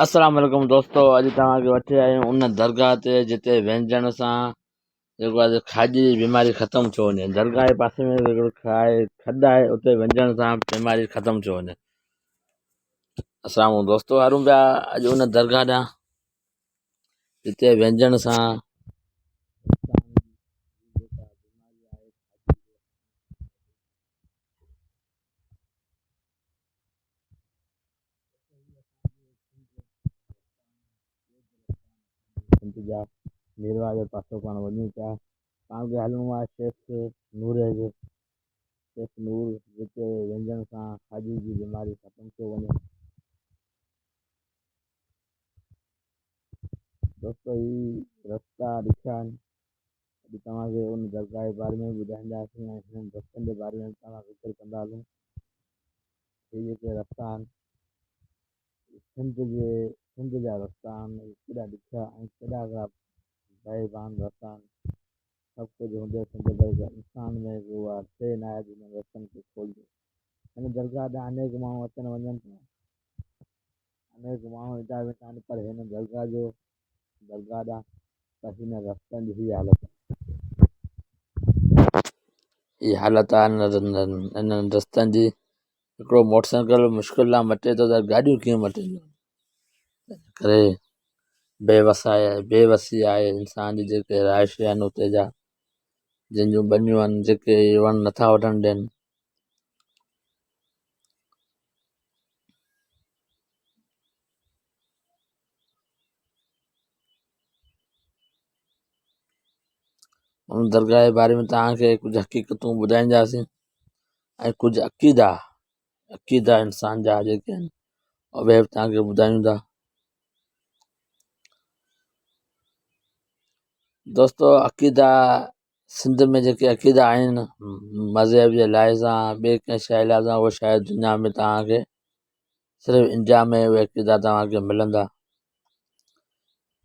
अस्सलाम वालेकुम दोस्तों, अॼु तव्हांखे वठी आया आहियूं उन दरगाह ते जिते व्यंजन सां जेको आहे खाॼी जी बीमारी ख़तमु थी वञे। दरगाह जे पासे में हिकिड़ो खॾु आहे, उते व्यंजन सां बीमारी ख़तमु थी वञे। असां दोस्तो हलूं पिया अॼु उन दरगाह ॾांहुं जिते व्यंजन सां मीरवा जे पासो पाण वञूं पिया। पाण खे हलिणो आहे शेख नूर जे शेख नूर जिते व्यंजन सां खाॼी जी बीमारी ख़तमु थी वञे। दोस्तो ही रस्ता ॾिठा आहिनि। अॼु तव्हांखे उन दरगाह जे बारे में ॿुधाईंदासीं ऐं हिननि रस्तनि जे बारे में तव्हां ज़िक्र कंदा हलूं। हे जेके रस्ता आहिनि सिंध जा रस्ता आहिनि, केॾा ॾुखिया ऐं केॾा बेईमान रस्ता आहिनि। सभु कुझु हूंदे सिंध इंसान में उहा ट्रेन आहे जिन रस्तनि खे खोलियो। हिन दरगाह ते अनेक माण्हू अचनि वञनि था, अनेक माण्हू हितां वेठा आहिनि, पर हिन दरगाह ॾांहुं त हिन रस्तनि जी हालत आहे। हिन रस्तनि जी हिकिड़ो मोटरसाइकिल मुश्किल आहे मटे थो, त गाॾियूं कीअं मटंदियूं। करे बेवसी आहे इंसान जी। जेके रहाइश आहिनि उते जा जिन जूं बनियूं आहिनि, जेके वण नथा वठणु ॾियनि। उन दरगाह जे बारे में तव्हांखे कुझु हक़ीक़तूं ॿुधाईंदासीं ऐं कुझु अक़ीदा इंसान जा जेके आहिनि उहे बि तव्हांखे ॿुधायूं था। दोस्तो अक़ीदा सिंध में जेके अक़ीदा आहिनि मज़हब जे लाइ सां ॿिए कंहिं शइ लाइ सां, उहे शायदि दुनिया में तव्हांखे सिर्फ़ु इंडिया में उहे अक़ीदा तव्हांखे मिलंदा।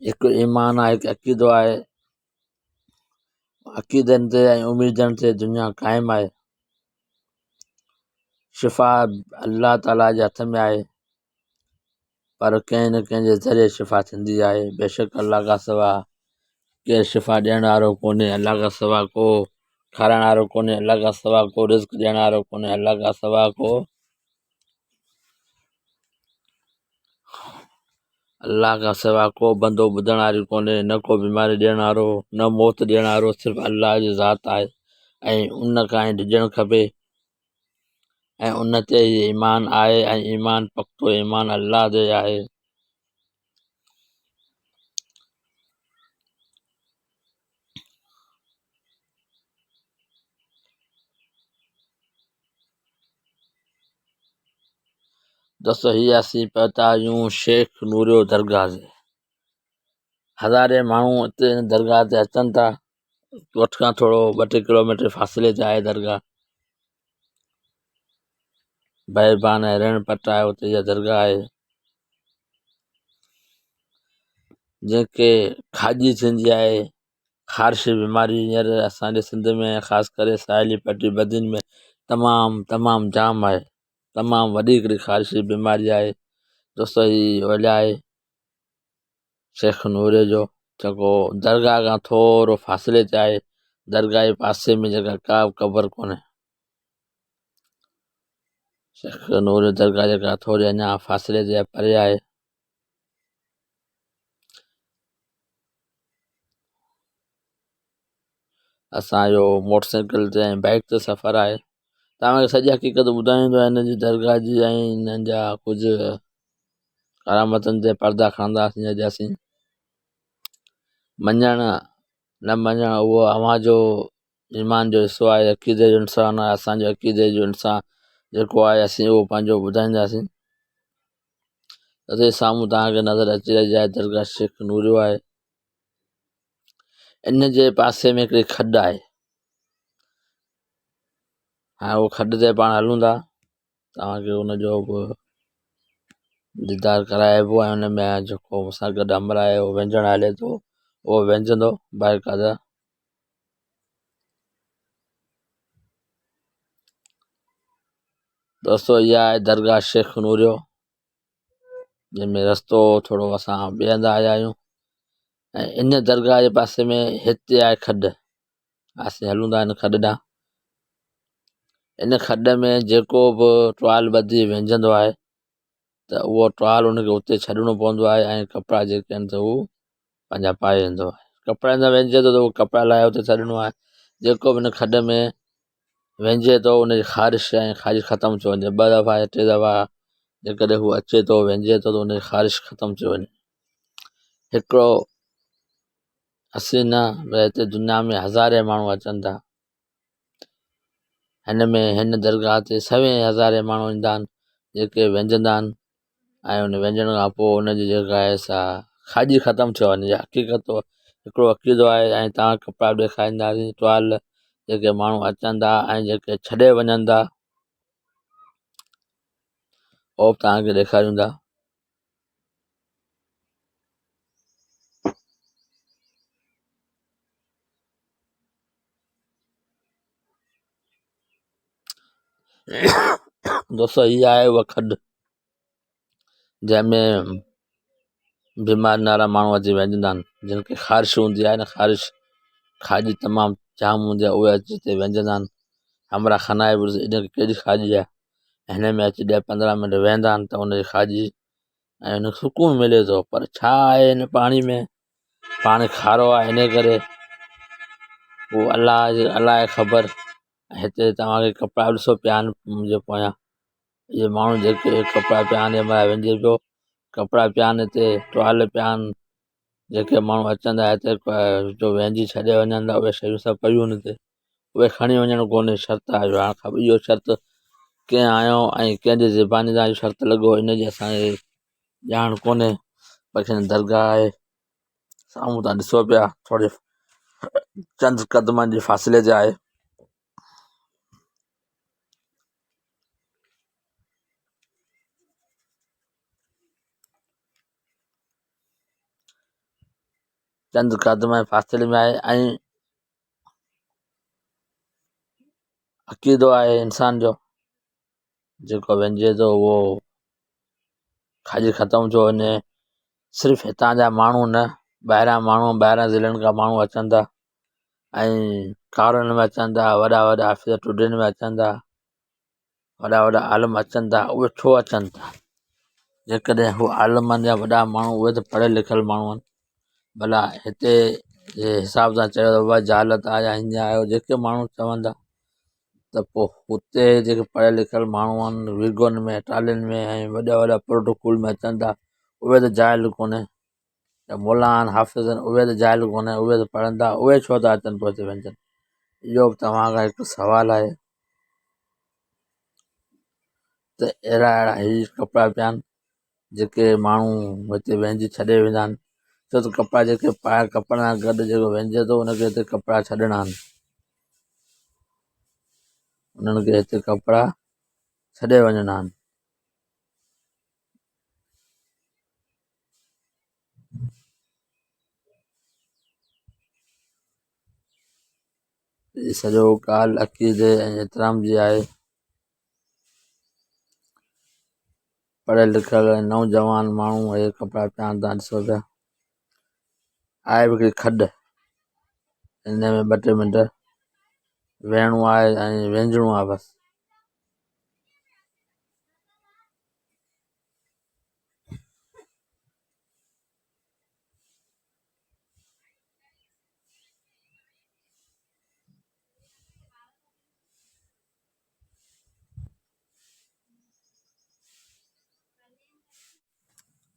हिकु ईमान आहे, हिकु अक़ीदो आहे। अक़ीदनि ते ऐं उमीदनि ते दुनिया क़ाइमु आहे। शिफ़ा अल्लाह ताला जे हथ में आहे, पर कंहिं न कंहिं जे ज़रिए शिफ़ा थींदी आहे। बेशक अल्लाह खां सवाइ केरु शिफ़ा ॾियण वारो कोन्हे, अल्लाह खां सवाइ को खाराइण वारो कोन्हे, अल्लाह खां सवाइ को रिज़्क़ ॾियण वारो कोन्हे, अल्लाह खां सवाइ को बंदो ॿुधण वारो कोन्हे, न को बीमारी ॾियण वारो, न मौत ॾियण वारो। सिर्फ़ु अल्लाह जी ज़ात आहे ऐं उन खां ई ॾिजणु खपे ऐं उन ते ई ईमान आहे ऐं ईमान पको ईमान अल्लाह ते आहे। दोस्तो ही असीं पहुता आहियूं शेख नूर दरगाह ते। हज़ारे माण्हू हिते दरगाह ते अचनि था। ॻोठ खां थोरो 2-3 किलोमीटर फ़ासिले ते आहे दरगाह। बेईमान ऐं रण पट आहे उते इहा दरगाह आहे। जंहिंखे खाॼी थींदी आहे, ख़ारिश बीमारी, हींअर असांजे सिंध में ख़ासि करे साहिली पटी बदियुनि में तमामु जाम आहे। तमामु वॾी हिकिड़ी ख़ारिश जी बीमारी आहे। दोस्तो ही वजह आहे शेख नूर जो, जेको दरगाह खां थोरो फ़ासिले ते आहे। दरगाह जे पासे में जेका का बि क़बर कोन्हे। शेख नूर दरगाह जेका थोरी अञा फ़ासिले ते परे आहे। असांजो मोटरसाइकिल ते ऐं बाइक ते सफ़र आहे। तव्हांखे सॼी हक़ीक़त ॿुधाईंदो आहे हिन जी दरगाह जी ऐं हिननि जा कुझु करामतनि ते पर्दा खणंदासीं। अॼु असीं मञण न मञण उहो अव्हां जो ईमान जो हिसो आहे, अक़ीदे जो इंसानु आहे। असांजे अक़ीदे जो इंसानु जेको आहे असीं उहो पंहिंजो ॿुधाईंदासीं। उते साम्हूं तव्हांखे नज़र अची रही आहे दरगाह शेख नूर आहे। इन जे पासे में हिकिड़ी खॾु आहे। हाणे उहो खॾु ते पाण हलूं था, तव्हांखे हुनजो बि दीदार कराइबो ऐं हुन में जेको मूंसां गॾु अमर आहे उहो व्यंजन हले थो, उहो व्यंजंदो बाक़ाइदा। दोस्तो इहा आहे दरगाह शेख नूर। जंहिंमें रस्तो थोरो असां ॿिए हंधि आया आहियूं ऐं इन दरगाह जे पासे में हिते आहे खॾ। असीं हलूं था इन खॾ ॾांहुं। इन खॾ में जेको बि टुवाल ॿधी विञंदो आहे त उहो टुवाल उनखे उते छॾिणो पवंदो आहे ऐं कपिड़ा जेके आहिनि त उहो पंहिंजा पाए वेंदो आहे। कपिड़े सां विञे थो त उहो कपिड़ा लाहे उते छॾिणो आहे। जेको बि इन खॾ में विञे थो उनजी ख़ारिश ऐं ख़ारिश ख़तमु थी वञे। 2 दफ़ा या 3 दफ़ा जेकॾहिं हू अचे थो विञे थो त उनजी ख़ारिश ख़तमु थी वञे। हिकिड़ो असीं न भई हिते दुनिया में हज़ारे माण्हू अचनि था। हिन दरगाह ते 100,000 माण्हू ईंदा आहिनि जेके विञंदा आहिनि ऐं उन विञण खां पोइ उनजी जेका आहे सा खाजी ख़तमु थियो वञे। हक़ीक़त हिकिड़ो अक़ीदो आहे ऐं तव्हां कपिड़ा ॾेखारींदासीं टुवाल जेके माण्हू अचनि था ऐं जेके छॾे वञनि था उहो बि तव्हांखे ॾेखारियूं था। दोस्तों हीअ आहे उहा खॾ जंहिंमें बीमार नारा माण्हू अची विञंदा आहिनि। जिन खे ख़ारिश हूंदी आहे न ख़ारिश खाजी तमामु जाम हूंदी आहे उहे अची हिते विञंदा आहिनि। हमरा खनाए इनखे केॾी खाजी आहे हिन में अची 10-15 मिंट वेहंदा आहिनि त उनजी खाजी ऐं उनखे सुकून मिले थो। पर छा आहे हिन पाणी में, पाणी खारो आहे इन करे उहो अलाए ख़बर। हिते तव्हांखे कपिड़ा ॾिसो पिया आहिनि मुंहिंजे पोयां। इहे माण्हू जेके कपिड़ा पिया आहिनि विञे पियो कपिड़ा पिया आहिनि हिते टुवाल पिया आहिनि। जेके माण्हू अचनि था हिते जो विञी छॾे वञनि था उहे शयूं सभु पियूं आहिनि हिते। उहे खणी वञणु कोन्हे शर्त आहे। हाणे ख़बर इहो शर्त कीअं आयो ऐं कंहिंजी ज़बानी सां शर्त लॻो इनजी असांखे ॼाण कोन्हे। बाक़ी दरगाह आहे साम्हूं तव्हां ॾिसो पिया थोरे चंद क़दमनि जे फ़ासिले ते आहे। चंद क़दम जे फ़ासिले में आहे ऐं अक़ीदो आहे इंसान जो जेको विञे थो उहो खाजी ख़तमु थो वञे। सिर्फ़ु हितां जा माण्हू न ॿाहिरां ज़िलनि खां माण्हू अचनि था ऐं कारुनि में अचनि था। वॾा ऑफिसर टुडियुनि में अचनि था। वॾा आलम अचनि था। उहे छो अचनि था? जेकॾहिं हू आलमनि जा वॾा माण्हू उहे त पढ़ियल लिखियल माण्हू आहिनि। भला हिते जे हिसाब सां चयो त उहा जहालत आहे या हीअं आहे जेके माण्हू चवनि था त पोइ हुते जेके पढ़ियल लिखियल माण्हू आहिनि विगुनि में टालियुनि में ऐं वॾा प्रोटोकॉल में अचनि था उहे त जाइल कोन्हे। मुला आहिनि हाफ़िज़ आहिनि उहे त जाइल कोन्हे। उहे त पढ़नि था। उहे छो था अचनि पोइ हिते विञनि? इहो बि तव्हां खां हिकु सुवालु आहे। त अहिड़ा ई कपिड़ा पिया आहिनि जेके माण्हू हिते विञी छॾे वेंदा आहिनि। छो त कपिड़ा जेके पाए कपिड़नि सां गॾु जेको विञे थो उनखे हिते कपिड़ा छॾिणा आहिनि। उन्हनि खे हिते कपिड़ा छॾे वञणा आहिनि। सॼो ॻाल्हि अक़ीदे ऐं एतिराम जी आहे। पढ़ियल लिखियल नौजवान माण्हू इहे कपिड़ा पिया आहिनि तव्हां ॾिसो पिया। आहे बि हिकिड़ी खॾ हिन में 2-3 मिंट वेहणो आहे ऐं विञिणो आहे बसि।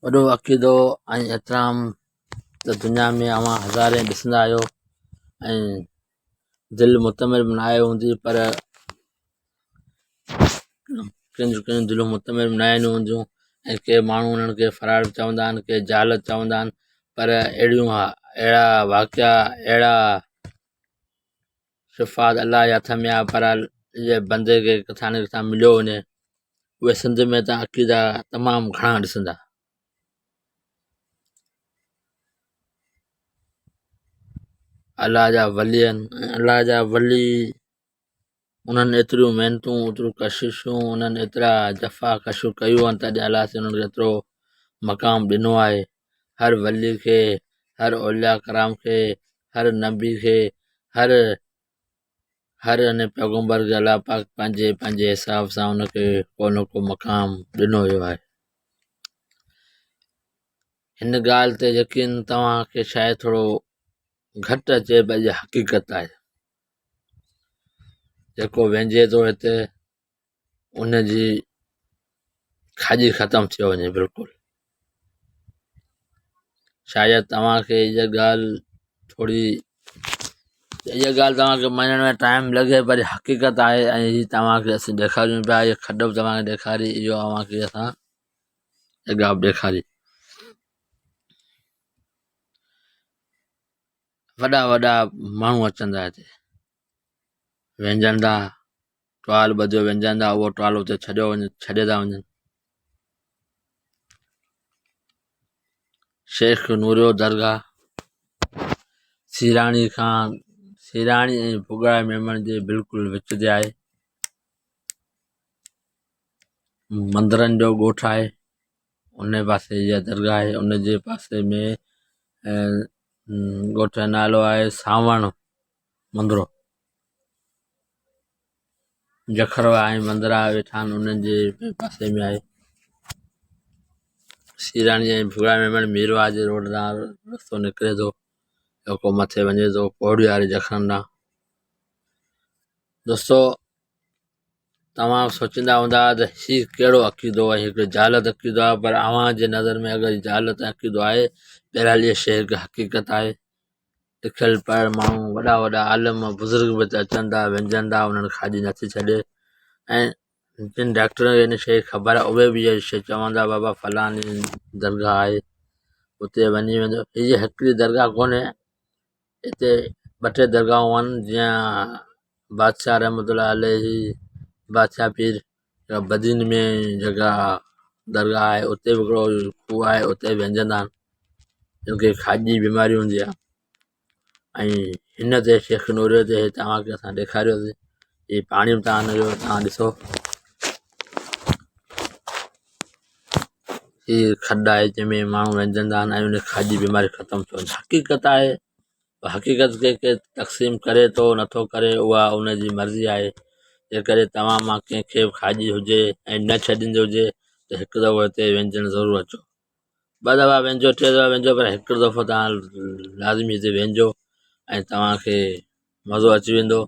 वॾो अक़ीदो ऐं एतिराम त दुनिया में अवां हज़ारे ॾिसंदा आहियो ऐं दिलि मुतमिन बि न आहे हूंदी पर कंहिंजूं दिलियूं मुतमिन बि न आहिनि हूंदियूं ऐं के माण्हू उन्हनि खे फराड चवंदा आहिनि के जहालत चवंदा आहिनि। पर अहिड़ा वाक़िया अहिड़ा सिफ़ात अलाह जे हथ में आहे। पर इहे बंदे खे किथां न किथां मिलियो वञे उहे सिंध में तव्हां अक़ीदा तमामु घणा ॾिसंदा। अलाह जा वली आहिनि ऐं अलाह जा वली उन्हनि एतिरियूं महिनतूं एतिरियूं कशिशूं उन्हनि एतिरा जफ़ा कशूं कयूं आहिनि तॾहिं अलाह उन्हनि खे एतिरो मक़ाम ॾिनो आहे। हर वली खे, हर औलिया कराम खे, हर नबी खे, हर अने पैगम्बर खे अलाह पाक पंहिंजे पंहिंजे हिसाब सां उनखे को न को मक़ाम ॾिनो वियो आहे। हिन ॻाल्हि ते यकीन तव्हांखे शायदि थोरो घटि अचे पर इहा हक़ीक़त आहे। जेको वेंझे थो हिते उनजी खाॼी ख़तमु थी वञे बिल्कुलु। शायदि तव्हांखे इहा ॻाल्हि तव्हांखे मञण में टाइम लॻे पर हक़ीक़त आहे। ऐं हीअ तव्हांखे असीं ॾेखारियूं पिया, इहा खॾ बि तव्हांखे ॾेखारी, इहो तव्हांखे असां जॻह बि ॾेखारी। वॾा वॾा माण्हू अचंदा हिते, वेंझंदा, टुवाल ॿधियो वेंझंदा, उहो टुवाल उते छॾे था वञनि। शेख नूरियो दरगाह सीराणी ऐं भुॻड़ा मेमण जे बिल्कुलु विच ते आहे। मंदरनि जो ॻोठु आहे, उन पासे इहा दरगाह आहे। उन जे पासे में ॻोठ जो नालो आहे सावण मंदरो। जखरवा ऐं मंदरा वेठा आहिनि, उन्हनि जे पासे में आहे। सीराणी ऐं भुॻड़ा मेमण मीरवा जे रोड तां रस्तो निकिरे थो, जेको मथे वञे थो पौड़ी वारे जखण ॾांहुं। दोस्तो, तव्हां सोचींदा हूंदा त हीउ कहिड़ो अक़ीदो आहे, हिकिड़ो जालत अक़ीदो आहे, पर अव्हां जे नज़र में अगरि जालत अक़ीदो आहे, बहरहाल इहा शइ हिकु हक़ीक़त आहे। लिखियलु पढ़ियलु माण्हू, वॾा वॾा आलिम बुज़ुर्ग बि हिते अचनि था, वेंझनि था, उन्हनि खाॼी नथी छॾे। ऐं जिन डॉक्टरनि खे हिन शइ जी ख़बर आहे, उहे बि इहा शइ चवंदा, बाबा फलानी दरगाह आहे, उते वञी वेंदो। हीअ हिकिड़ी दरगाह कोन्हे, हिते ॿ टे दरगाहूं आहिनि। जीअं बादशाह रहमतुल्लाह अलैहि, बादशाह पीर बदीन में जॻह दरगाह आहे, उते बि हिकिड़ो खूह आहे, उते वेंझंदा आहिनि जिनखे खाॼी बीमारी हूंदी आहे। ऐं हिन ते शेख नूरियो ते तव्हांखे असां ॾेखारियोसीं। हीअ पाणी बि तव्हां ॾिसो, हीअ खॾ आहे जंहिंमें माण्हू वेंझंदा आहिनि ऐं उन खाॼी बीमारी ख़तमु थी वञे। हक़ीक़त आहे, हक़ीक़त खे तक़सीम करे थो नथो करे, उहा उनजी मर्ज़ी आहे। जेकॾहिं तव्हां मां कंहिंखे बि खाॼी हुजे ऐं न छॾींदो हुजे त हिकु दफ़ो हिते वेंझणु ज़रूरु अचो। ॿ दफ़ा वेंझो, टे दफ़ा वेंझो, पर हिकु दफ़ो तव्हां लाज़मी हिते वेंझो ऐं तव्हांखे मज़ो अची वेंदो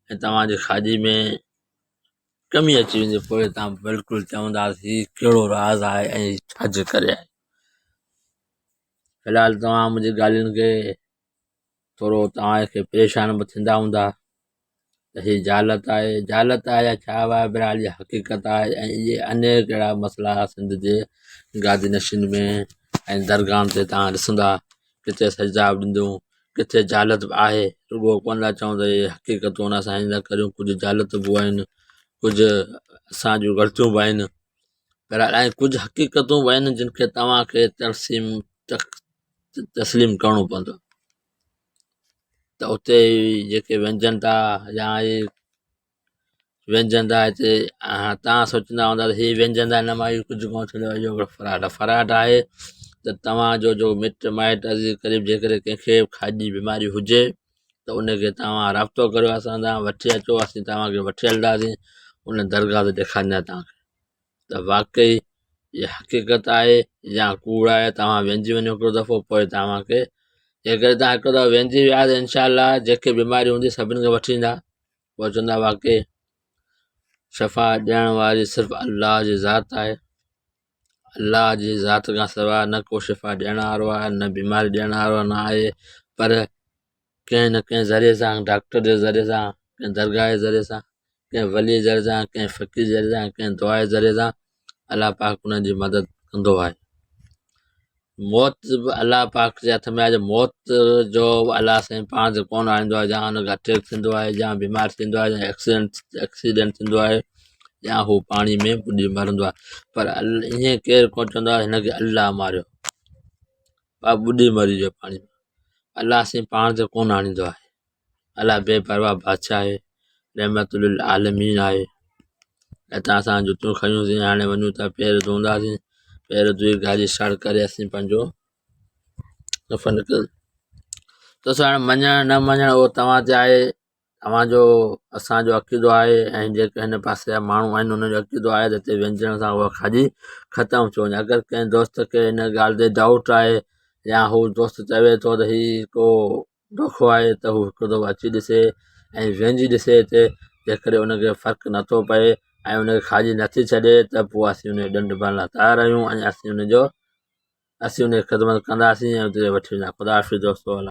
ऐं तव्हांजी खाॼी में कमी अची वेंदी। पोइ तव्हां बिल्कुलु चवंदा हीउ कहिड़ो राज़ आहे ऐं छाजे करे आहे। फ़िलहालु तव्हां मुंहिंजी ॻाल्हियुनि खे थोरो तव्हांखे परेशान बि थींदा हूंदा त हीअ जालत आहे या छा आहे, बहरहाल इहा हक़ीक़त आहे। ऐं इहे अनेक अहिड़ा मसइला सिंध जे गादी नशीन में ऐं दरगाहनि ते तव्हां ॾिसंदा, किथे सजदा बि ॾींदो, किथे जालत बि आहे। रुॻो कोन था चऊं त इहे हक़ीक़तूं हुन सां ईंदा करियूं, कुझु जालत बि आहिनि, कुझु असां जूं ग़लतियूं बि आहिनि, बहरहाल ऐं कुझु हक़ीक़तूं बि आहिनि जिन खे तव्हांखे तस्लीम करिणो पवंदो। त उते जेके वेंझनि था या इहे वेंझंदा हिते, तव्हां सोचींदा हूंदा त हीअ वेंझंदा हिन मां इहो कुझु कोन थींदो, इहो हिकिड़ो फराड आहे। त तव्हांजो मिट माइट अज़ीज़ क़रीब जेकॾहिं कंहिंखे खाॼी बीमारी हुजे त उनखे तव्हां राब्तो करियो असां सां, वठी अचो, असीं तव्हांखे वठी हलंदासीं उन दरगाह ते ॾेखारींदा तव्हांखे त वाक़ई इहा हक़ीक़त आहे या कूड़ आहे। तव्हां वेंझी वञो हिकिड़ो दफ़ो, पोइ तव्हांखे जेकॾहिं तव्हां हिकु दफ़ो वेंझी विया त इनशा जेके बीमारी हूंदी सभिनि खे वठी ईंदा। पोइ चवंदा वाक़ई शफ़ा ॾियण वारी सिर्फ़ु अलाह जी ज़ात आहे, अलाह जी ज़ात खां सवाइ न को शिफ़ा ॾियण वारो आहे, न बीमारी ॾियण वारो न आहे। पर कंहिं न कंहिं ज़रिए सां, डॉक्टर जे ज़रिए सां, कंहिं दरगाह जे ज़रिए सां, कंहिं वली जे ज़रिए सां, कंहिं फ़क़ीर जे ज़रिए सां, कंहिं दुआ जे ज़रिए सां अलाह पाक उन्हनि जी मदद कंदो आहे। मौत बि अलाह पाक जे हथ में आहे। मौत जो अलाह साईं पाण ते कोन आणींदो आहे। या हुनखे अटैक थींदो आहे, या बीमार थींदो आहे, या एक्सीडेंट थींदो आहे, या हू पाणी में ॿुॾी मरंदो आहे। पर ईअं केरु कोन चवंदो आहे हिनखे अलाह मारियो, ॿुॾी मरी वियो पाणी में। अलाह साईं पाण ते कोन आणींदो आहे। अलाह बेपरवाह बादशाह आहे, रहमतुल आलमीन आहे। हितां असां जुतियूं खयूंसीं, हाणे वञूं था पेर धोईंदासीं, पहिरियों दुई गाॾी स्टार्ट करे असीं पंहिंजो सफ़र निकिर त हाणे मञणु न मञणु उहो तव्हां ते आहे, तव्हांजो असांजो अक़ीदो आहे ऐं जेके हिन पासे जा माण्हू आहिनि उन्हनि जो अक़ीदो आहे त हिते व्यंजन सां उहा खाधी ख़तमु थी वञे। अगरि कंहिं दोस्त खे हिन ॻाल्हि ते डाउट आहे या हू दोस्त चवे थो त हीउ को धोखो आहे त हू हिकु दफ़ो अची ॾिसे ऐं वेंझी ॾिसे हिते, जेकॾहिं उनखे फ़र्क़ु नथो पए ऐं उनखे खाजी नथी छॾे त पोइ असीं उनजो ॾंड भरण लाइ तयारु आहियूं ऐं असीं उनजी ख़िदमत कंदासीं ऐं उते वठी वेंदा। ख़ुदा हाफ़िज़ दोस्तो।